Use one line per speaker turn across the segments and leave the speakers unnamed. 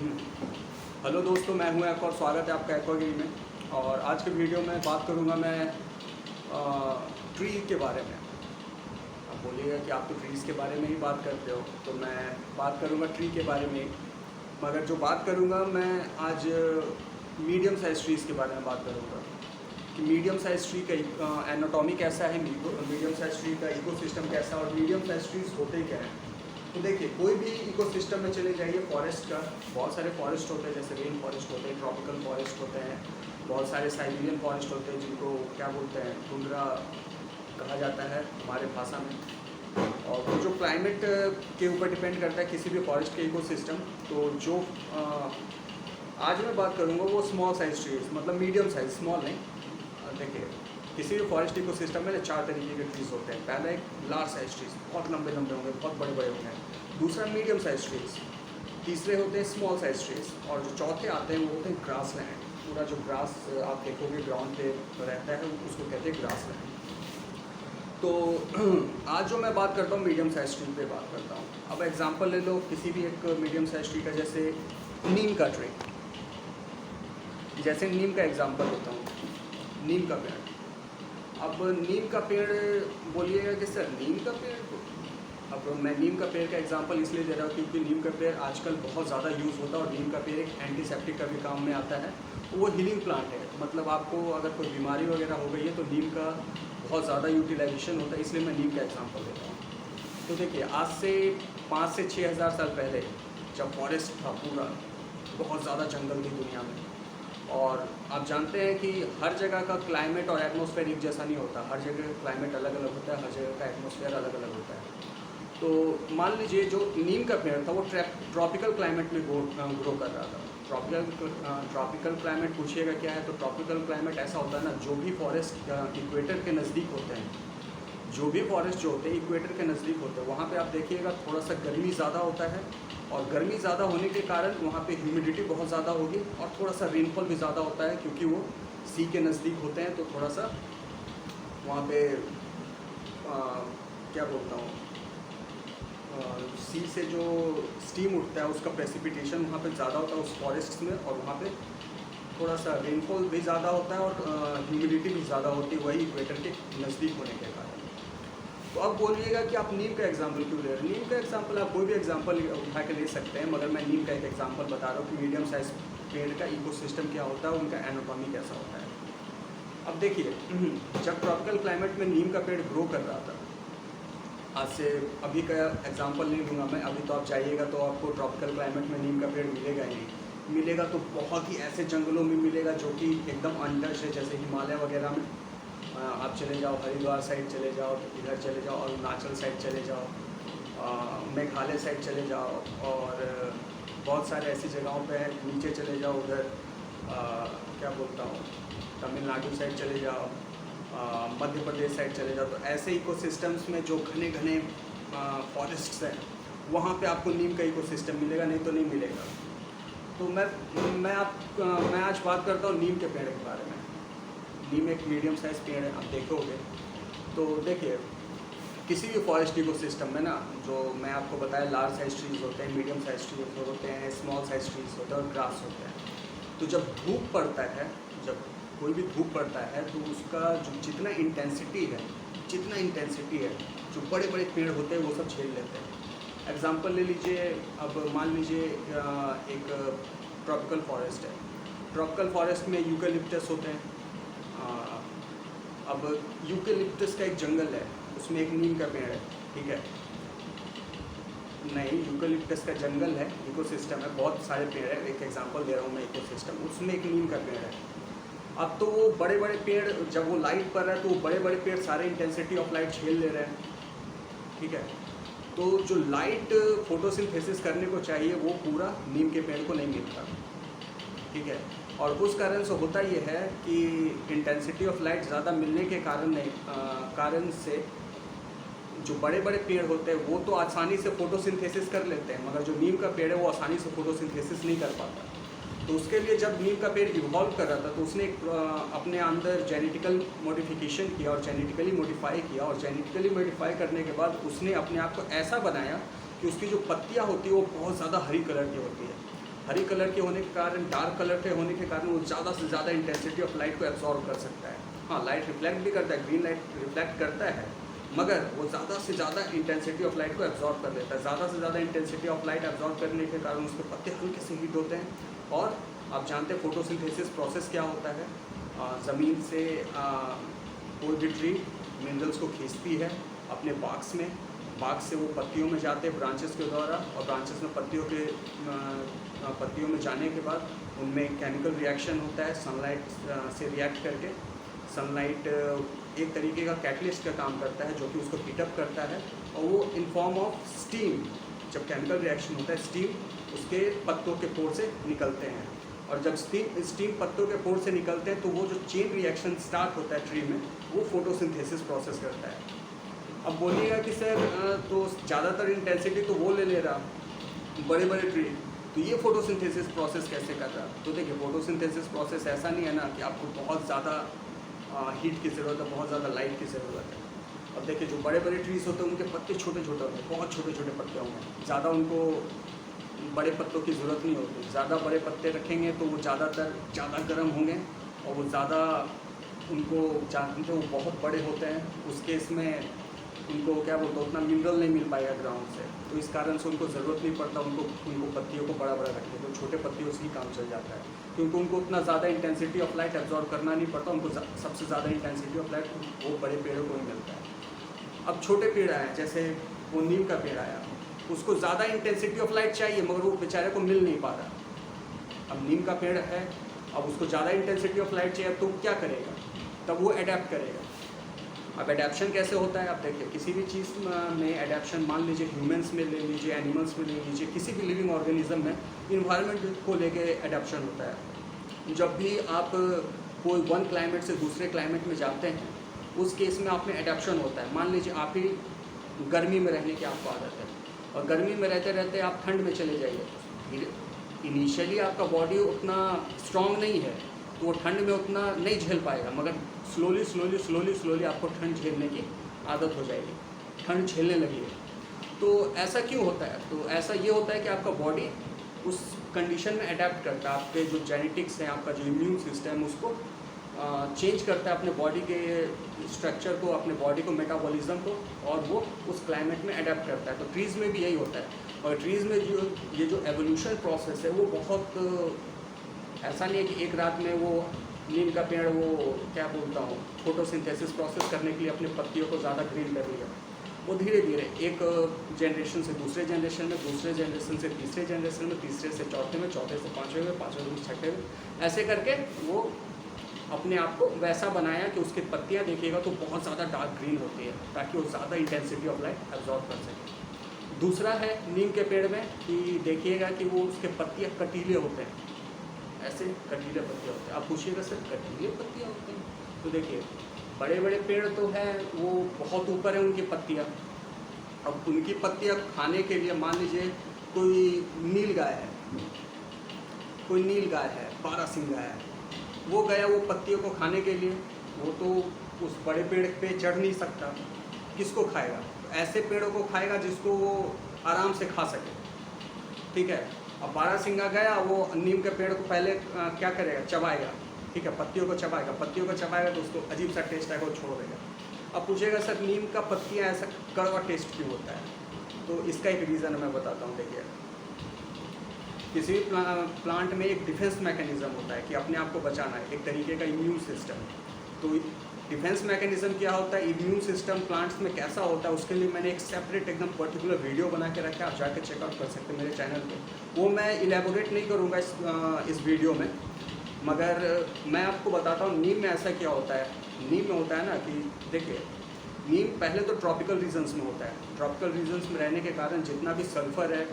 Hello दोस्तों, मैं हूं एक और स्वागत है आपका एक्वागिरी में। और आज के वीडियो में बात करूंगा मैं ट्री के बारे में। आप बोलिएगा कि आप तो ट्रीज़ के बारे में ही बात करते हो, तो मैं बात करूंगा ट्री के बारे में। मगर जो बात करूंगा मैं आज मीडियम साइज ट्रीज़ के बारे में बात करूंगा कि मीडियम साइज ट्री का एनाटॉमी कैसा है, मीडियम साइज ट्री का इकोसिस्टम कैसा है और मीडियम साइज ट्रीज़ होते क्या हैं। तो देखिए, कोई भी इकोसिस्टम में चले जाइए, फॉरेस्ट का बहुत सारे फॉरेस्ट होते हैं, जैसे रेन फॉरेस्ट होते हैं, ट्रॉपिकल फॉरेस्ट होते हैं, बहुत सारे साइबेरियन फॉरेस्ट होते हैं जिनको क्या बोलते हैं, टुंड्रा कहा जाता है हमारे भाषा में। और वो जो क्लाइमेट के ऊपर डिपेंड करता है किसी भी फॉरेस्ट के इकोसिस्टम। तो जो आज मैं बात करूँगा वो स्मॉल साइज ट्रीज, मतलब मीडियम साइज, स्मॉल नहीं। देखिए, किसी भी फॉरेस्ट इकोसिस्टम में 4 तरीके के ट्रीज़ होते हैं। पहला एक लार्ज साइज ट्रीज, बहुत लंबे लंबे होंगे, बहुत बड़े बड़े होंगे। दूसरा मीडियम साइज ट्रीज, तीसरे होते हैं स्मॉल साइज ट्रीज, और जो चौथे आते हैं वो होते हैं ग्रास लैंड। पूरा जो ग्रास आप देखोगे ग्राउंड पे रहता है उसको कहते हैं ग्रास लैंड। तो आज जो मैं बात करता हूँ मीडियम साइज ट्री पे बात करता हूँ। अब एग्जांपल ले लो किसी भी एक मीडियम साइज ट्री का, जैसे नीम का ट्री। जैसे नीम का एग्जांपल लेता हूँ, नीम का पेड़। अब नीम का पेड़ बोलिएगा कि सर नीम का पेड़, अब मैं नीम का पेड़ का एग्जांपल इसलिए दे रहा हूँ क्योंकि नीम का पेड़ आजकल बहुत ज़्यादा यूज़ होता है और नीम का पेड़ एक एंटीसेप्टिक का भी काम में आता है। वो हीलिंग प्लांट है, मतलब आपको अगर कोई बीमारी वगैरह हो गई है तो नीम का बहुत ज़्यादा यूटिलाइजेशन होता है, इसलिए मैं नीम का एग्जांपल देता हूँ। तो देखिए, आज से 5 से 6 हज़ार साल पहले जब फॉरेस्ट था पूरा, बहुत ज़्यादा जंगल थी दुनिया में। और आप जानते हैं कि हर जगह का क्लाइमेट और एटमॉस्फेयर एक जैसा नहीं होता, हर जगह का क्लाइमेट अलग अलग होता है, हर जगह का एटमॉस्फेयर अलग अलग होता है। तो मान लीजिए जो नीम का पेड़ था वो ट्रॉपिकल क्लाइमेट में ग्रो कर रहा था। ट्रॉपिकल क्लाइमेट पूछिएगा क्या है, तो ट्रॉपिकल क्लाइमेट ऐसा होता है ना, जो भी फॉरेस्ट इक्वेटर के नज़दीक होते हैं, जो भी फॉरेस्ट जो होते हैं इक्वेटर के नज़दीक होते हैं, वहाँ पे आप देखिएगा थोड़ा सा गर्मी ज़्यादा होता है। और गर्मी ज़्यादा होने के कारण वहाँ पे ह्यूमिडिटी बहुत ज़्यादा होगी और थोड़ा सा रेनफॉल भी ज़्यादा होता है, क्योंकि वो सी के नज़दीक होते हैं। तो थोड़ा सा वहाँ पे क्या बोलता हूँ, सी से जो स्टीम उठता है उसका प्रेसिपिटेशन वहाँ पे ज़्यादा होता है उस फॉरेस्ट में, और वहाँ पे थोड़ा सा रेनफॉल भी ज़्यादा होता है और ह्यूमिडिटी भी ज़्यादा होती है, वही इक्वेटर के नज़दीक होने के कारण। तो अब बोलिएगा कि आप नीम का एग्जांपल क्यों ले रहे हैं। नीम का एग्जांपल आप कोई भी एग्जांपल उठा के ले सकते हैं, मगर मैं नीम का एक एग्जांपल बता रहा हूँ कि मीडियम साइज पेड़ का इकोसिस्टम क्या होता है, उनका एनाटॉमी कैसा होता है। अब देखिए, जब ट्रॉपिकल क्लाइमेट में नीम का पेड़ ग्रो कर रहा था, आज से अभी का एग्जांपल नहीं लूँगा मैं, अभी तो आप जाइएगा तो आपको ट्रॉपिकल क्लाइमेट में नीम का पेड़ मिलेगा ही नहीं। मिलेगा तो बहुत ही ऐसे जंगलों में मिलेगा जो कि एकदम अंडर है, जैसे हिमालय वगैरह में आप चले जाओ, हरिद्वार साइड चले जाओ, इधर चले जाओ, अरुणाचल साइड चले जाओ, मेघालय साइड चले जाओ, और बहुत सारे ऐसी जगहों पे नीचे चले जाओ, उधर क्या बोलता हूँ, तमिलनाडु साइड चले जाओ, मध्य प्रदेश साइड चले जाओ। तो ऐसे इकोसिस्टम्स में जो घने घने फॉरेस्ट्स हैं, वहाँ पे आपको नीम का इकोसिस्टम मिलेगा, नहीं तो नहीं मिलेगा। तो मैं आज बात करता हूँ नीम के पेड़ के बारे में। नीम एक मीडियम साइज पेड़ है, आप देखोगे तो देखिए, किसी भी फॉरेस्ट इकोसिस्टम में ना, जो मैं आपको बताया, लार्ज साइज ट्रीज होते हैं, मीडियम साइज ट्रीज होते हैं, स्मॉल साइज ट्रीज होते हैं और ग्रास होते हैं। तो जब धूप पड़ता है, जब कोई भी धूप पड़ता है, तो उसका जो जितना इंटेंसिटी है, जो बड़े बड़े पेड़ होते हैं वो सब झेल लेते हैं। एग्जाम्पल ले लीजिए, अब मान लीजिए एक ट्रॉपिकल फॉरेस्ट है। ट्रॉपिकल फॉरेस्ट में यूकेलिप्टस होते हैं। अब यूकेलिप्टस का एक जंगल है, उसमें एक नीम का पेड़ है, ठीक है। नहीं, यूकेलिप्टस का जंगल है, इकोसिस्टम है, बहुत सारे पेड़ है, एक एग्जांपल दे रहा हूँ मैं इकोसिस्टम, उसमें एक नीम का पेड़ है। अब तो वो बड़े बड़े पेड़, जब वो लाइट पड़ रहा है तो वो बड़े बड़े पेड़ सारे इंटेंसिटी ऑफ लाइट झेल ले रहे हैं, ठीक है। तो जो लाइट फोटोसिंथेसिस करने को चाहिए वो पूरा नीम के पेड़ को नहीं मिलता, ठीक है। और उस कारण से होता ये है कि इंटेंसिटी ऑफ लाइट ज़्यादा मिलने के कारण से जो बड़े बड़े पेड़ होते हैं वो तो आसानी से फोटोसिंथेसिस कर लेते हैं, मगर जो नीम का पेड़ है वो आसानी से फोटोसिंथेसिस नहीं कर पाता। तो उसके लिए जब नीम का पेड़ इवॉल्व कर रहा था तो उसने अपने अंदर जेनेटिकल मॉडिफिकेशन किया और जेनेटिकली मॉडिफाई किया, और जेनेटिकली मॉडिफाई करने के बाद उसने अपने आप को ऐसा बनाया कि उसकी जो पत्तियाँ होती है वो बहुत ज़्यादा हरी कलर की होती है। हरी कलर के होने के कारण, डार्क कलर के होने के कारण वो ज़्यादा से ज़्यादा इंटेंसिटी ऑफ लाइट को एब्जॉर्ब कर सकता है। हाँ, लाइट रिफ्लेक्ट भी करता है, ग्रीन लाइट रिफ्लेक्ट करता है, मगर वो ज़्यादा से ज़्यादा इंटेंसिटी ऑफ लाइट को एब्जॉर्ब कर लेता है। ज़्यादा से ज़्यादा इंटेंसिटी ऑफ लाइट एब्जॉर्ब करने के कारण उसके पत्ते हल्के से हीट होते हैं। और आप जानते हैं फोटोसिंथेसिस प्रोसेस क्या होता है। ज़मीन से कोई भी ट्री मिनरल्स को खींचती है अपने बाग्स में, बाग से वो पत्तियों में जाते हैं ब्रांचेस के द्वारा, और ब्रांचेस में पत्तियों में जाने के बाद उनमें केमिकल रिएक्शन होता है सनलाइट से रिएक्ट करके। सनलाइट एक तरीके का कैटलिस्ट का काम करता है जो कि उसको हीटअप करता है, और वो इन फॉर्म ऑफ स्टीम, जब केमिकल रिएक्शन होता है स्टीम उसके पत्तों के पोर से निकलते हैं। और जब स्टीम पत्तों के पोर से निकलते हैं तो वो जो चेन रिएक्शन स्टार्ट होता है ट्री में, वो फोटोसिंथेसिस प्रोसेस करता है। अब बोलिएगा कि सर तो ज़्यादातर इंटेंसिटी तो वो ले रहा, बड़े बड़े ट्री, तो ये फोटोसिंथेसिस प्रोसेस कैसे कर रहा? तो देखिए, फोटोसिंथेसिस प्रोसेस ऐसा नहीं है ना कि आपको बहुत ज़्यादा हीट की ज़रूरत है, बहुत ज़्यादा लाइट की ज़रूरत है। अब देखिए, जो बड़े बड़े ट्रीज़ होते हैं उनके पत्ते छोटे छोटे होते हैं, बहुत छोटे छोटे पत्ते होंगे, ज़्यादा उनको बड़े पत्तों की ज़रूरत नहीं होती। ज़्यादा बड़े पत्ते रखेंगे तो वो ज़्यादा गर्म होंगे, और वो ज़्यादा उनको जानते वो बहुत बड़े होते हैं, उस केस में उनको क्या बोलते हैं, उतना मिनरल नहीं मिल पाएगा ग्राउंड से, तो इस कारण से उनको ज़रूरत नहीं पड़ता उनको पत्तियों को बड़ा बड़ा रखने, तो छोटे पत्तियों से ही काम चल जाता है, क्योंकि उनको उतना ज़्यादा इंटेंसिटी ऑफ लाइट एब्जॉर्ब करना नहीं पड़ता। उनको सबसे ज़्यादा इंटेंसिटी ऑफ लाइट वो बड़े पेड़ों को ही मिलता है। अब छोटे पेड़ आए, जैसे वो नीम का पेड़ आया, उसको ज़्यादा इंटेंसिटी ऑफ लाइट चाहिए मगर वो बेचारे को मिल नहीं पा रहा। अब नीम का पेड़ है, अब उसको ज़्यादा इंटेंसिटी ऑफ लाइट चाहिए, तो क्या करेगा? तब वो अडेप्ट करेगा। अब एडेप्शन कैसे होता है? आप देखिए, किसी भी चीज़ में एडेप्शन, मान लीजिए ह्यूमंस में ले लीजिए, एनिमल्स में ले लीजिए, किसी भी लिविंग ऑर्गेनिज्म में इन्वायरमेंट को लेके एडेप्शन होता है। जब भी आप कोई वन क्लाइमेट से दूसरे क्लाइमेट में जाते हैं, उस केस में आप में एडेप्शन होता है। मान लीजिए आप ही गर्मी में रहने की आपको आदत है, और गर्मी में रहते रहते आप ठंड में चले जाइए। इनिशियली आपका बॉडी उतना स्ट्रॉन्ग नहीं है, तो वो ठंड में उतना नहीं झेल पाएगा, मगर स्लोली आपको ठंड झेलने की आदत हो जाएगी, ठंड झेलने लगी है। तो ऐसा क्यों होता है? तो ऐसा ये होता है कि आपका बॉडी उस कंडीशन में अडेप्ट करता है। आपके जो जेनेटिक्स हैं, आपका जो इम्यून सिस्टम, उसको चेंज करता है अपने बॉडी के स्ट्रक्चर को, अपने बॉडी को, मेटाबॉलिज्म को, और वो उस क्लाइमेट में अडेप्ट करता है। तो ट्रीज़ में भी यही होता है। और ट्रीज़ में ये जो एवोल्यूशन प्रोसेस है वो बहुत ऐसा नहीं है कि एक रात में वो नीम का पेड़ वो क्या बोलता हूँ फोटोसिंथेसिस प्रोसेस करने के लिए अपने पत्तियों को ज़्यादा ग्रीन कर लिया। वो धीरे धीरे एक जनरेशन से दूसरे जनरेशन में, दूसरे जनरेशन से तीसरे जनरेशन में, तीसरे से चौथे में, चौथे से पाँचवें में, पाँचवें से छठे में, ऐसे करके वो अपने आप को वैसा बनाया कि उसकी पत्तियाँ देखिएगा तो बहुत ज़्यादा डार्क ग्रीन होती है, ताकि वो ज़्यादा इंटेंसिटी ऑफ लाइट एब्जॉर्ब कर सके। दूसरा है नीम के पेड़ में कि देखिएगा कि वो उसके पत्तियाँ कटीले होते हैं, ऐसे कटीले पत्तियाँ होते हैं। आप पूछिएगा सर कटीले पत्तियाँ होती हैं? तो देखिए, बड़े बड़े पेड़ तो हैं, वो बहुत ऊपर है उनकी पत्तियाँ। अब उनकी पत्तियाँ खाने के लिए, मान लीजिए कोई नील गाय है, बारहसिंगा है, वो गया वो पत्तियों को खाने के लिए, वो तो उस बड़े पेड़ पे चढ़ नहीं सकता, किसको खाएगा? ऐसे पेड़ों को खाएगा जिसको वो आराम से खा सके, ठीक है। अब बारहसिंगा गया, वो नीम के पेड़ को पहले क्या करेगा? चबाएगा, ठीक है, पत्तियों को चबाएगा तो उसको अजीब सा टेस्ट आएगा, वो छोड़ देगा। अब पूछेगा सर नीम का पत्तियाँ ऐसा कड़वा टेस्ट क्यों होता है? तो इसका एक रीज़न मैं बताता हूँ। देखिए, किसी भी प्लांट में एक डिफेंस मैकेनिज़्म होता है कि अपने आप को बचाना है, एक तरीके का इम्यून सिस्टम। तो डिफेंस मैकेनिज़्म क्या होता है, इम्यून सिस्टम प्लांट्स में कैसा होता है, उसके लिए मैंने एक सेपरेट एकदम पर्टिकुलर वीडियो बना के रखा है, आप जाकर चेकआउट कर सकते हैं मेरे चैनल पे। वो मैं इलेबोरेट नहीं करूँगा इस वीडियो में, मगर मैं आपको बताता हूँ नीम में ऐसा क्या होता है। नीम में होता है ना कि देखिए, नीम पहले तो ट्रॉपिकल रीजन्स में होता है। ट्रॉपिकल रीजन्स में रहने के कारण जितना भी सल्फ़र है,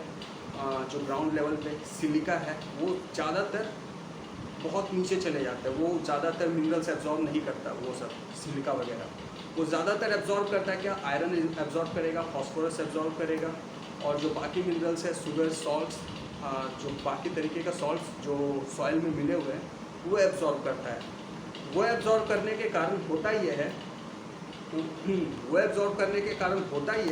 जो ग्राउंड लेवल पे सिलिका है, वो ज़्यादातर बहुत नीचे चले जाते हैं। वो ज़्यादातर मिनरल्स एब्जॉर्ब नहीं करता, वो सब सिलिका वगैरह वो ज़्यादातर एब्जॉर्ब करता है क्या? आयरन एब्जॉर्ब करेगा, फॉस्फोरस एब्जॉर्ब करेगा, और जो बाकी मिनरल्स है, शुगर, सॉल्ट्स, जो बाकी तरीके का सॉल्ट्स जो सॉइल में मिले हुए हैं, वो एब्जॉर्ब करता है। वो एब्जॉर्ब करने के कारण होता ये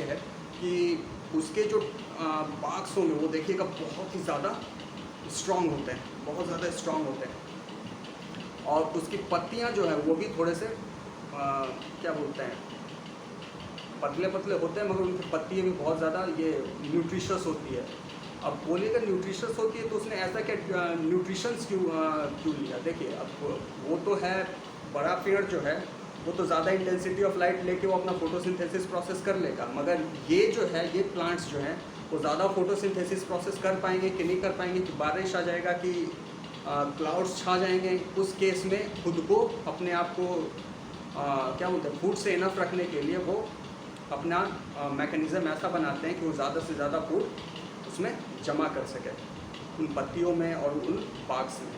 है कि उसके जो बाक्स होंगे वो देखिएगा बहुत ही ज़्यादा स्ट्रॉन्ग होते हैं, बहुत ज़्यादा स्ट्रॉन्ग होते हैं। और उसकी पत्तियाँ जो है वो भी थोड़े से क्या बोलते हैं, पतले पतले होते हैं, मगर उनकी पत्तियाँ भी बहुत ज़्यादा ये न्यूट्रिशस होती है। अब बोलिएगा न्यूट्रिशस होती है तो उसने ऐसा क्या न्यूट्रिशंस क्यों लिया? देखिए अब वो तो है, बड़ा पेड़ जो है वो तो ज़्यादा इंटेंसिटी ऑफ लाइट लेके वो अपना फोटोसिंथेसिस प्रोसेस कर लेगा, मगर ये जो है, ये प्लांट्स जो हैं वो ज़्यादा फोटोसिंथेसिस प्रोसेस कर पाएंगे कि नहीं कर पाएंगे, कि बारिश आ जाएगा, कि क्लाउड्स छा जाएंगे, उस केस में खुद को अपने आप को क्या बोलते हैं, फूड से इनफ रखने के लिए वो अपना मैकेनिज़्म ऐसा बनाते हैं कि वो ज़्यादा से ज़्यादा फूड उसमें जमा कर सके, उन पत्तियों में और उन बाग्स में।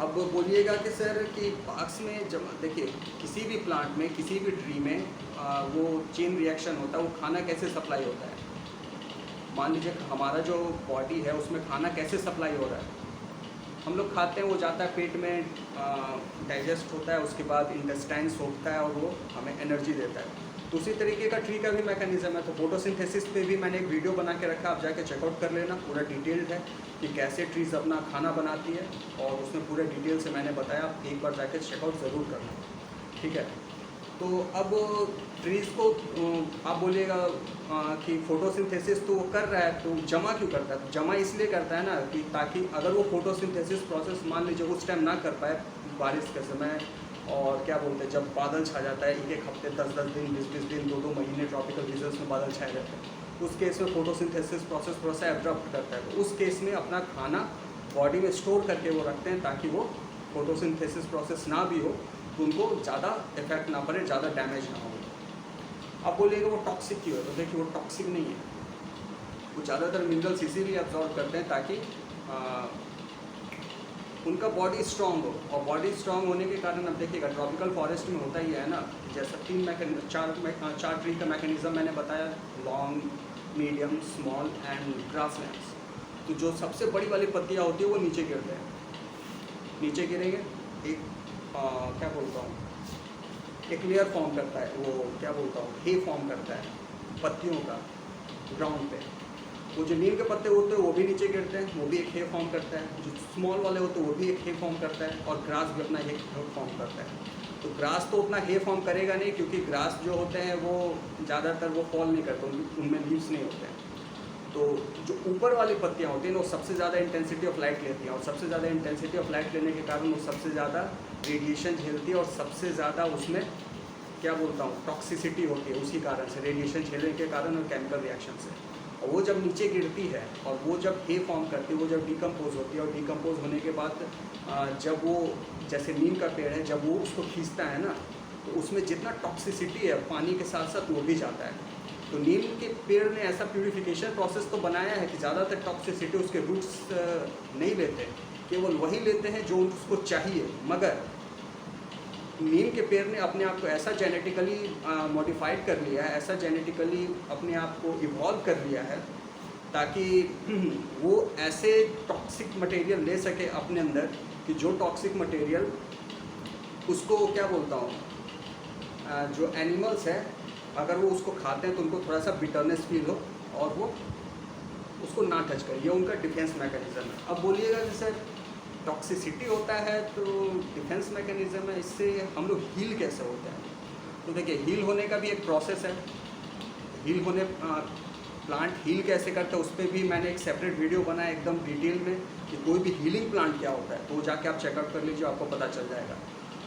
अब बोलिएगा कि सर कि बाग्स में जब देखिए किसी भी प्लांट में, किसी भी ट्री में वो चेन रिएक्शन होता है, वो खाना कैसे सप्लाई होता है। मान लीजिए हमारा जो बॉडी है उसमें खाना कैसे सप्लाई हो रहा है, हम लोग खाते हैं, वो जाता है पेट में, डाइजेस्ट होता है, उसके बाद इंटेस्टाइन सोखता है और वो हमें एनर्जी देता है। तो उसी तरीके का ट्री का भी मैकेनिज्म है। तो फोटोसिंथेसिस पे भी मैंने एक वीडियो बना के रखा, आप जाके चेकआउट कर लेना, पूरा डिटेल्ड है कि कैसे ट्रीज़ अपना खाना बनाती है, और उसमें पूरे डिटेल से मैंने बताया, आप एक बार जाके चेकआउट ज़रूर करना, ठीक है। तो अब ट्रीज़ को आप बोलिएगा कि फोटोसिंथेसिस तो वो कर रहा है, तो जमा क्यों करता है? तो जमा इसलिए करता है ना कि ताकि अगर वो फोटोसिंथेसिस प्रोसेस मान लीजिए उस टाइम ना कर पाए, बारिश के समय, और क्या बोलते हैं जब बादल छा जाता है, एक हफ्ते 10-10 दिन 20-20 दिन 2-2 महीने ट्रॉपिकल रीजन्स में बादल छाए रहते हैं, उस केस में फोटोसिंथेसिस प्रोसेस थोड़ा सा एब्रप्ट करता है। तो उस केस में अपना खाना बॉडी में स्टोर करके वो रखते हैं, ताकि वो फोटोसिंथेसिस प्रोसेस ना भी हो तो उनको ज़्यादा इफेक्ट ना पड़े, ज़्यादा डैमेज ना हो। अब बोलिएगा वो टॉक्सिक क्यों है? तो देखिए वो टॉक्सिक नहीं है, वो ज़्यादातर मिनरल्स इसीलिए एब्जॉर्ब करते हैं ताकि उनका बॉडी स्ट्रॉन्ग हो, और बॉडी स्ट्रॉन्ग होने के कारण अब देखिएगा ट्रॉपिकल फॉरेस्ट में होता ही है ना, जैसा चार ट्री का मैकेनिज्म मैंने बताया, long, medium, small and grasslands. तो जो सबसे बड़ी वाली पत्तियाँ होती है वो नीचे गिरते हैं, नीचे गिरेंगे, एक क्या बोलता हूँ, एक लेयर फॉर्म करता है, वो क्या बोलता हूँ, हे फॉर्म करता है पत्तियों का ग्राउंड पे। वो जो नीम के पत्ते होते हैं वो भी नीचे गिरते हैं, वो भी एक हे फॉर्म करता है। जो स्मॉल वाले होते हैं वो भी एक हे फॉर्म करता है, और ग्रास भी अपना एक हे फॉर्म करता है। तो ग्रास तो उतना हे फॉर्म करेगा नहीं, क्योंकि ग्रास जो होते हैं वो ज़्यादातर वो फॉल नहीं करते, उनमें लीव्स नहीं होते हैं। तो जो ऊपर वाली पत्तियाँ होती हैं वो सबसे ज़्यादा इंटेंसिटी ऑफ लाइट लेती हैं, और सबसे ज़्यादा इंटेंसिटी ऑफ लाइट लेने के कारण वो सबसे ज़्यादा रेडिएशन झेलती है, और सबसे ज़्यादा उसमें क्या बोलता हूँ टॉक्सिसिटी होती है, उसी कारण से, रेडिएशन झेलने के कारण और केमिकल रिएक्शन से। और वो जब नीचे गिरती है और वो जब हे फॉर्म करती है, वो जब डिकम्पोज होती है, और डिकम्पोज होने के बाद जब वो, जैसे नीम का पेड़ है, जब वो उसको खींचता है ना, तो उसमें जितना टॉक्सिसिटी है पानी के साथ साथ वो भी जाता है। तो नीम के पेड़ ने ऐसा प्यूरिफिकेशन प्रोसेस तो बनाया है कि ज़्यादातर टॉक्सिसिटी उसके रूट्स नहीं लेते, केवल वही लेते हैं जो उसको चाहिए। मगर नीम के पेड़ ने अपने आप को ऐसा जेनेटिकली मॉडिफाइड कर लिया है, ऐसा जेनेटिकली अपने आप को इवॉल्व कर लिया है, ताकि वो ऐसे टॉक्सिक मटेरियल ले सके अपने अंदर, कि जो टॉक्सिक मटेरियल उसको क्या बोलता हूँ, जो एनिमल्स है अगर वो उसको खाते हैं तो उनको थोड़ा सा बिटरनेस फील हो, और वो उसको ना टच करे। ये उनका डिफेंस मैकेनिज़्म है। अब बोलिएगा कि सर टॉक्सिसिटी होता है तो डिफेंस मैकेनिज़्म है, इससे हम लोग हील कैसे होते हैं? तो देखिए हील होने का भी एक प्रोसेस है। हील होने प्लांट हील कैसे करता है उस पर भी मैंने एक सेपरेट वीडियो बनाया एकदम डिटेल में, कि कोई भी हीलिंग प्लांट क्या होता है, तो जाके आप चेकआउट कर लीजिए, आपको पता चल जाएगा।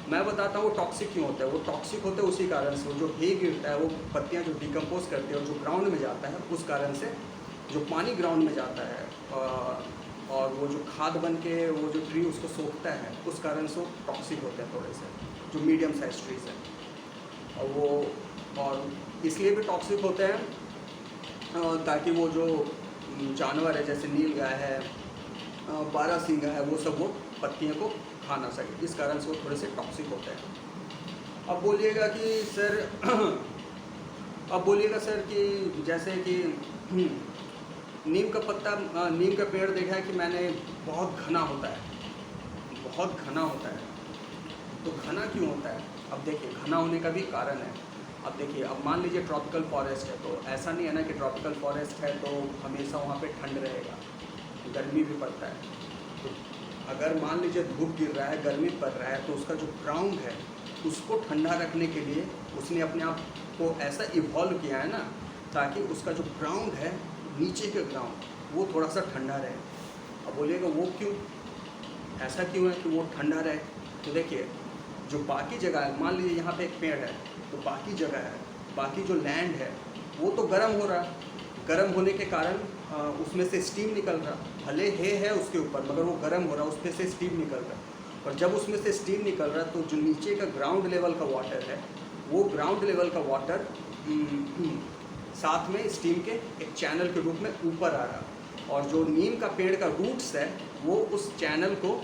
मैं बताता हूँ वो टॉक्सिक क्यों होता है। वो टॉक्सिक होता है उसी कारण से, वो जो हे गिरता है, वो पत्तियाँ जो डिकम्पोज करती है और जो ग्राउंड में जाता है, उस कारण से जो पानी ग्राउंड में जाता है और वो जो खाद बन के वो जो ट्री उसको सोखता है, उस कारण से वो टॉक्सिक होते हैं थोड़े से, जो मीडियम साइज ट्रीज हैं। और वो और इसलिए भी टॉक्सिक होते हैं ताकि वो जो जानवर है, जैसे नील गाय है, बारहसिंगा है, वो सब वो पत्तियों को खा ना सके, इस कारण से वो थोड़े से टॉक्सिक होते हैं। अब बोलिएगा कि सर अब बोलिएगा सर कि जैसे कि नीम का पत्ता, नीम का पेड़ देखा है कि मैंने बहुत घना होता है, बहुत घना होता है। तो घना क्यों होता है? अब देखिए घना होने का भी कारण है। अब देखिए, अब मान लीजिए ट्रॉपिकल फॉरेस्ट है, तो ऐसा नहीं है ना कि ट्रॉपिकल फॉरेस्ट है तो हमेशा वहाँ पे ठंड रहेगा, गर्मी भी पड़ता है। तो अगर मान लीजिए धूप गिर रहा है, गर्मी पड़ रहा है, तो उसका जो ग्राउंड है उसको ठंडा रखने के लिए उसने अपने आप को ऐसा इवॉल्व किया है ना, ताकि उसका जो ग्राउंड है, नीचे के ग्राउंड, वो थोड़ा सा ठंडा रहे। अब बोलिएगा वो क्यों, ऐसा क्यों है कि वो ठंडा रहे? तो देखिए, जो बाकी जगह है, मान लीजिए यहाँ पे एक पेड़ है, तो बाकी जगह है, बाकी जो लैंड है वो तो गर्म हो रहा है। गर्म होने के कारण उसमें से स्टीम निकल रहा, भले है उसके ऊपर, मगर वो गर्म हो रहा, उसमें से स्टीम निकल रहा। और जब उसमें से स्टीम निकल रहा, तो जो नीचे का ग्राउंड लेवल का वाटर है, वो ग्राउंड लेवल का वाटर साथ में स्टीम के एक चैनल के रूप में ऊपर आ रहा। और जो नीम का पेड़ का रूट्स है, वो उस चैनल को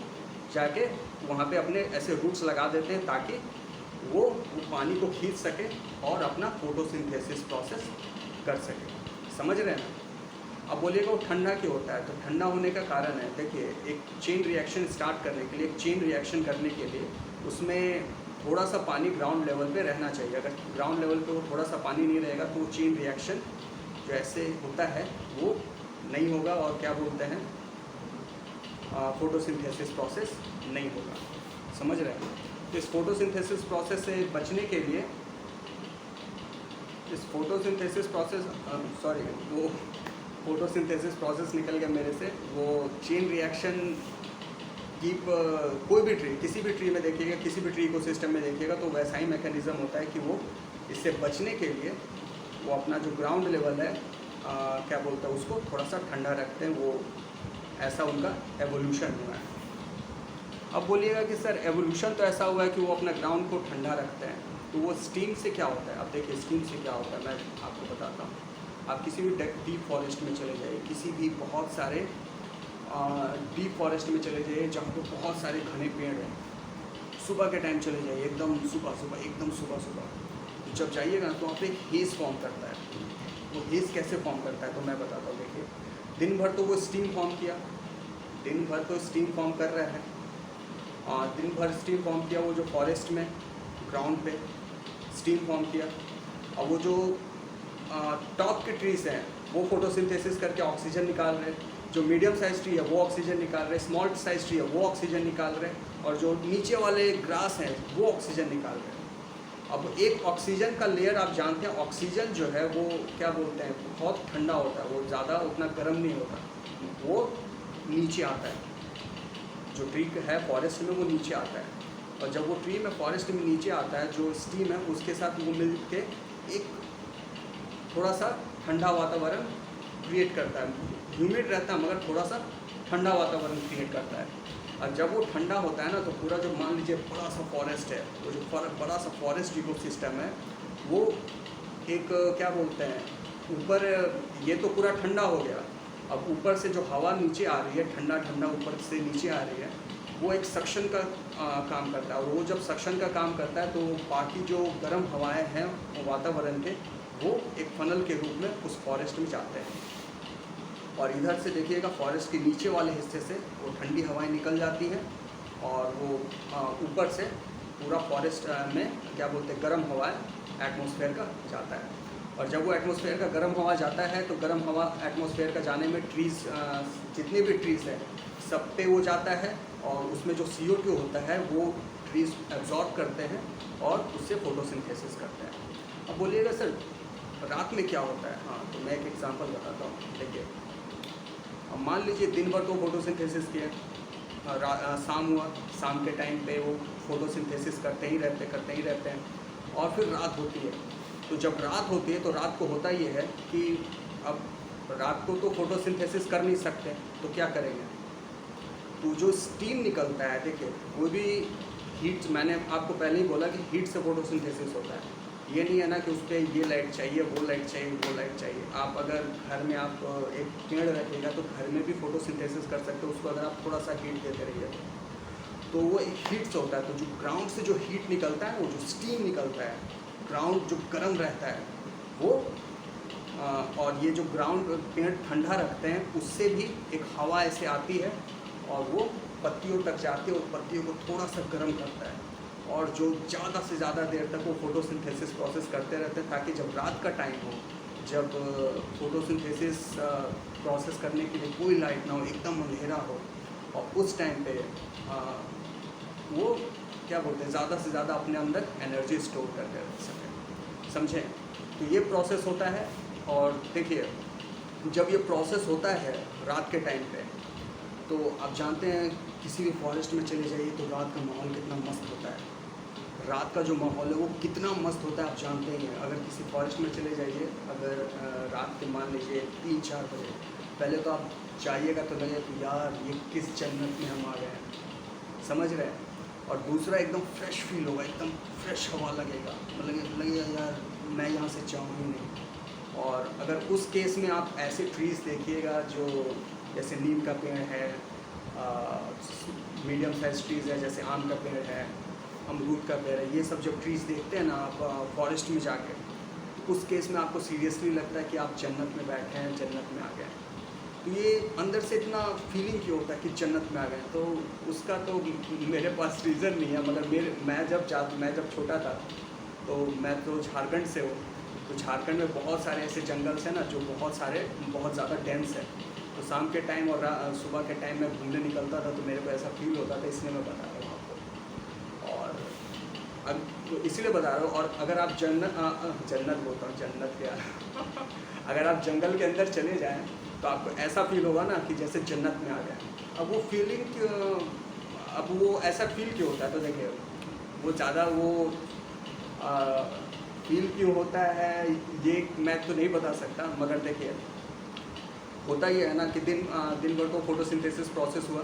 जाके वहाँ पे अपने ऐसे रूट्स लगा देते हैं, ताकि वो पानी को खींच सके और अपना फोटोसिंथेसिस प्रोसेस कर सके। समझ रहे हैं ना? अब बोलिएगा वो ठंडा क्यों होता है? तो ठंडा होने का कारण है, देखिए, एक चेन रिएक्शन स्टार्ट करने के लिए, एक चेन रिएक्शन करने के लिए उसमें थोड़ा सा पानी ग्राउंड लेवल पे रहना चाहिए। अगर ग्राउंड लेवल पे वो थोड़ा सा पानी नहीं रहेगा, तो वो चेन रिएक्शन जो ऐसे होता है वो नहीं होगा, और क्या बोलते हैं, फोटोसिंथेसिस प्रोसेस नहीं होगा। समझ रहे हैं? तो इस फोटोसिंथेसिस प्रोसेस से बचने के लिए, इस फोटोसिंथेसिस प्रोसेस वो फोटोसिंथेसिस प्रोसेस निकल गया मेरे से, वो चेन रिएक्शन की कोई भी ट्री, किसी भी ट्री में देखिएगा, किसी भी ट्री इकोसिस्टम में देखिएगा, तो वैसा ही मैकेनिज़्म होता है कि वो इससे बचने के लिए वो अपना जो ग्राउंड लेवल है, क्या बोलते हैं उसको, थोड़ा सा ठंडा रखते हैं। वो ऐसा उनका एवोल्यूशन हुआ है। अब बोलिएगा कि सर एवोल्यूशन तो ऐसा हुआ है कि वो अपना ग्राउंड को ठंडा रखते हैं, तो वो स्टीम से क्या होता है? अब देखिए, स्टीम से क्या होता है मैं आपको बताता हूँ। आप किसी भी डीप फॉरेस्ट में चले जाइए, किसी भी बहुत सारे डीप फॉरेस्ट में चले जाइए जहाँ पे बहुत सारे घने पेड़ हैं, सुबह के टाइम चले जाइए, एकदम सुबह जब जाइएगा तो वहाँ पे एक हेज़ फॉर्म करता है। वो हेज़ कैसे फॉर्म करता है तो मैं बताता हूँ। देखिए, दिन भर तो वो स्टीम फॉर्म किया, दिन भर तो स्टीम फॉर्म कर रहा है, और दिन भर स्टीम फॉर्म किया, वो जो फॉरेस्ट में ग्राउंड पे स्टीम फॉर्म किया। और वो जो टॉप के ट्रीज़ हैं वो फोटोसिंथेसिस करके ऑक्सीजन निकाल रहे, जो मीडियम साइज ट्री है वो ऑक्सीजन निकाल रहे, स्मॉल साइज ट्री है वो ऑक्सीजन निकाल रहे, और जो नीचे वाले ग्रास हैं वो ऑक्सीजन निकाल रहे हैं। अब एक ऑक्सीजन का लेयर, आप जानते हैं ऑक्सीजन जो है वो क्या बोलते हैं, बहुत ठंडा होता है, वो ज़्यादा उतना गर्म नहीं होता, वो नीचे आता है। जो ट्री है फॉरेस्ट में वो नीचे आता है, और जब वो ट्री में फॉरेस्ट में नीचे आता है, जो स्टीम है उसके साथ वो मिल के एक थोड़ा सा ठंडा वातावरण क्रिएट करता है। ह्यूमिड रहता है मगर थोड़ा सा ठंडा वातावरण क्रिएट करता है। और जब वो ठंडा होता है ना, तो पूरा जो मान लीजिए बड़ा सा फॉरेस्ट है, वो जो बड़ा सा फॉरेस्ट इकोसिस्टम है, वो एक क्या बोलते हैं, ऊपर ये तो पूरा ठंडा हो गया, अब ऊपर से जो हवा नीचे आ रही है, ठंडा ठंडा ऊपर से नीचे आ रही है, वो एक सक्शन का काम करता है। और वो जब सक्शन का काम करता है, तो बाकी जो गर्म हवाएं हैं वातावरण के, वो एक फनल के रूप में उस फॉरेस्ट में जाते हैं। और इधर से देखिएगा, फॉरेस्ट के नीचे वाले हिस्से से वो ठंडी हवाएं निकल जाती हैं, और वो ऊपर से पूरा फॉरेस्ट में क्या बोलते हैं, गर्म हवाएं एटमॉस्फेयर का जाता है। और जब वो एटमॉस्फेयर का गर्म हवा जाता है, तो गर्म हवा एटमॉस्फेयर का जाने में ट्रीज़, जितने भी ट्रीज़ हैं सब पे वो जाता है, और उसमें जो CO2 होता है वो ट्रीज़ एब्जॉर्ब करते हैं और उससे फोटोसिंथेसिस करते हैं। अब बोलिएगा सर रात में क्या होता है? हाँ, तो मैं एक एग्जांपल बताता हूँ। देखिए, अब मान लीजिए दिन भर तो फोटोसिंथेसिस किया, शाम हुआ, शाम के टाइम पे वो फोटोसिंथेसिस करते ही रहते हैं, और फिर रात होती है। तो जब रात होती है, तो रात को होता ये है कि अब रात को तो फोटोसिंथेसिस कर नहीं सकते, तो क्या करेंगे? तो जो स्टीम निकलता है, देखिए कोई भी हीट, मैंने आपको पहले ही बोला कि हीट से फोटोसिंथेसिस होता है। ये नहीं है ना कि उस पर ये लाइट चाहिए, वो लाइट चाहिए, वो लाइट चाहिए। आप अगर घर में आप एक पेड़ रखिएगा तो घर में भी फोटोसिंथेसिस कर सकते हो, उसको अगर आप थोड़ा सा हीट देते रहिए तो वो एक हीट से होता है। तो जो ग्राउंड से जो हीट निकलता है, वो जो स्टीम निकलता है, ग्राउंड जो गर्म रहता है वो, और ये जो ग्राउंड पेड़ ठंडा रखते हैं, उससे भी एक हवा ऐसे आती है और वो पत्तियों तक जाती है और पत्तियों को थोड़ा सा गर्म करता है, और जो ज़्यादा से ज़्यादा देर तक वो फोटोसिंथेसिस प्रोसेस करते रहते हैं, ताकि जब रात का टाइम हो जब फोटोसिंथेसिस प्रोसेस करने के लिए कोई लाइट ना हो, एकदम अंधेरा हो, और उस टाइम पे वो क्या बोलते हैं, ज़्यादा से ज़्यादा अपने अंदर एनर्जी स्टोर करके रख सकें। समझें? तो ये प्रोसेस होता है। और देखिए, जब ये प्रोसेस होता है रात के टाइम पे, तो आप जानते हैं किसी भी फॉरेस्ट में चले जाइए तो रात का माहौल कितना मस्त होता है। रात का जो माहौल है वो कितना मस्त होता है आप जानते ही हैं। अगर किसी फॉरेस्ट में चले जाइए, अगर रात के मान लीजिए 3-4 बजे, पहले तो आप जाइएगा तो लगेगा कि यार ये किस जन्नत में हम आ गए हैं, समझ रहे हैं। और दूसरा एकदम फ्रेश फील होगा, एकदम फ्रेश हवा लगेगा, लगेगा यार मैं यहाँ से जाऊँ ही नहीं। और अगर उस केस में आप ऐसे ट्रीज़ देखिएगा जो जैसे नीम का पेड़ है, मीडियम साइज ट्रीज़ है, जैसे आम का पेड़ है, अमरूद का पेड़ है, ये सब जब ट्रीज़ देखते हैं ना आप फॉरेस्ट में जाके, उस केस में आपको सीरियसली लगता है कि आप जन्नत में बैठे हैं, जन्नत में आ गए। तो ये अंदर से इतना फीलिंग क्यों होता है कि जन्नत में आ गए। तो उसका तो मेरे पास रीज़न नहीं है, मगर मैं जब छोटा था, तो मैं तो झारखंड से हूँ। तो झारखंड में बहुत सारे ऐसे जंगल्स हैं ना जो बहुत ज़्यादा डेंस है। तो शाम के टाइम और सुबह के टाइम मैं घूमने निकलता था, तो मेरे को ऐसा फील होता था, इसलिए मैं बता रहा हूँ आपको। और अब तो इसीलिए बता रहा हूँ। और अगर आप जन्नत बोलता हूँ, जन्नत क्या अगर आप जंगल के अंदर चले जाएँ तो आपको ऐसा फील होगा ना कि जैसे जन्नत में आ गए। अब वो फीलिंग अब वो ऐसा फील क्यों होता है, तो देखिए वो ज़्यादा वो फील क्यों होता है ये मैं तो नहीं बता सकता, मगर देखिए होता ये है ना कि दिन भर तो फोटोसिंथेसिस प्रोसेस हुआ,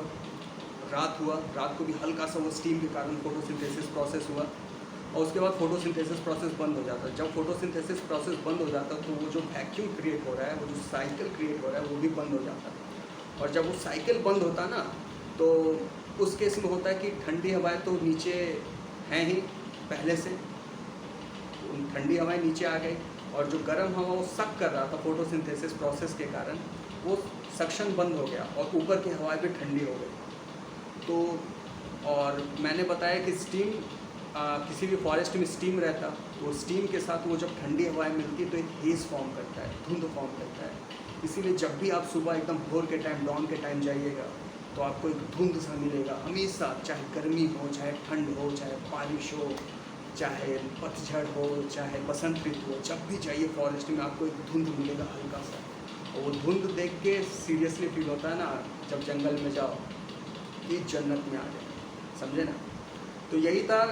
रात को भी हल्का सा वो स्टीम के कारण फोटोसिंथेसिस प्रोसेस हुआ, और उसके बाद फोटोसिंथेसिस प्रोसेस बंद हो जाता है। जब फोटोसिंथेसिस प्रोसेस बंद हो जाता है तो वो जो वैक्यूम क्रिएट हो रहा है, वो जो साइकिल क्रिएट हो रहा है, वो भी बंद हो जाता है। और जब वो साइकिल बंद होता है ना, तो उस केस में होता है कि ठंडी हवाएं तो नीचे हैं ही पहले से, ठंडी हवाएं नीचे आ गई, और जो गर्म हवा वो सक कर रहा था फोटोसिंथेसिस प्रोसेस के कारण, वो सक्शन बंद हो गया और ऊपर की हवाएं भी ठंडी हो गई। तो और मैंने बताया कि स्टीम किसी भी फॉरेस्ट में स्टीम रहता, वो स्टीम के साथ वो जब ठंडी हवाएं मिलती तो एक हेज़ फॉर्म करता है, धुंध फॉर्म करता है। इसीलिए जब भी आप सुबह एकदम भोर के टाइम, डॉन के टाइम जाइएगा तो आपको एक धुंध सा मिलेगा हमेशा, चाहे गर्मी हो, चाहे ठंड हो, चाहे बारिश हो, चाहे पतझड़ हो, चाहे बसंत ऋतु हो, जब भी जाइए फॉरेस्ट में आपको एक धुंध मिलेगा हल्का सा। और वो धुंध देख के सीरियसली फील होता है ना जब जंगल में जाओ कि जन्नत में आ जाए, समझे ना। तो यही था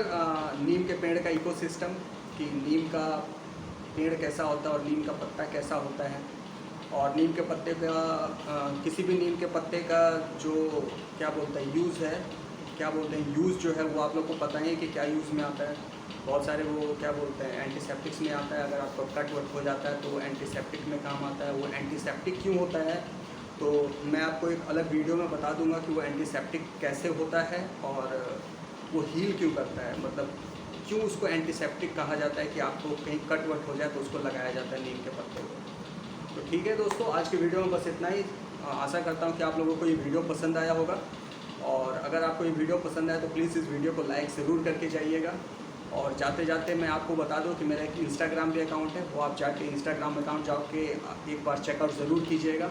नीम के पेड़ का इकोसिस्टम, कि नीम का पेड़ कैसा होता है और नीम का पत्ता कैसा होता है। और नीम के पत्ते का किसी भी नीम के पत्ते का जो क्या बोलते हैं यूज़ है, क्या बोलते हैं यूज़ जो है वो आप लोग को पता ही है कि क्या यूज़ में आता है। बहुत सारे वो क्या बोलते हैं एंटीसेप्टिक्स में आता है। अगर आपको कट वट हो जाता है तो वो एंटीसेप्टिक में काम आता है। वो एंटीसेप्टिक क्यों होता है तो मैं आपको एक अलग वीडियो में बता दूंगा कि वो एंटीसेप्टिक कैसे होता है और वो हील क्यों करता है, मतलब क्यों उसको एंटीसेप्टिक कहा जाता है कि आपको कहीं कट वट हो जाए तो उसको लगाया जाता है नीम के पत्ते को। तो ठीक है दोस्तों, आज के वीडियो में बस इतना ही। आशा करता हूँ कि आप लोगों को ये वीडियो पसंद आया होगा, और अगर आपको ये वीडियो पसंद आया तो प्लीज़ इस वीडियो को लाइक ज़रूर करके जाइएगा। और जाते जाते मैं आपको बता दूं कि मेरा एक इंस्टाग्राम भी अकाउंट है, वो आप जाके इंस्टाग्राम अकाउंट जाके एक बार चेकआउट ज़रूर कीजिएगा।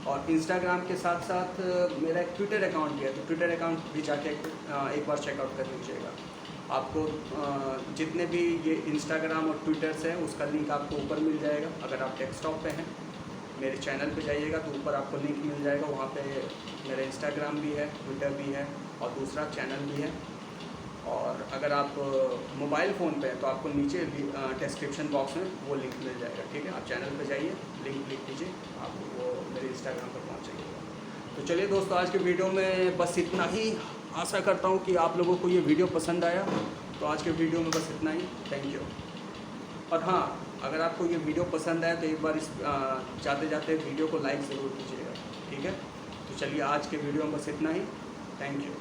और इंस्टाग्राम के साथ साथ मेरा एक ट्विटर अकाउंट भी है, तो ट्विटर अकाउंट भी जाके एक बार चेकआउट कर लीजिएगा। आपको जितने भी ये इंस्टाग्राम और ट्विटर्स हैं उसका लिंक आपको ऊपर मिल जाएगा। अगर आप डेस्कटॉप पे हैं मेरे चैनल पे जाइएगा तो ऊपर आपको लिंक मिल जाएगा, वहाँ पे मेरा इंस्टाग्राम भी है, ट्विटर भी है और दूसरा चैनल भी है। और अगर आप मोबाइल फ़ोन पे हैं तो आपको नीचे डिस्क्रिप्शन बॉक्स में वो लिंक मिल जाएगा। ठीक है, आप चैनल पे जाइए, लिंक क्लिक कीजिए, आप वो मेरे इंस्टाग्राम पर पहुँच जाइएगा। तो चलिए दोस्तों, आज के वीडियो में बस इतना ही। आशा करता हूँ कि आप लोगों को ये वीडियो पसंद आया। तो आज के वीडियो में बस इतना ही। Thank you. और हाँ, अगर आपको ये वीडियो पसंद आए तो एक बार इस जाते जाते वीडियो को लाइक ज़रूर कीजिएगा। ठीक है, तो चलिए आज के वीडियो में बस इतना ही। Thank you.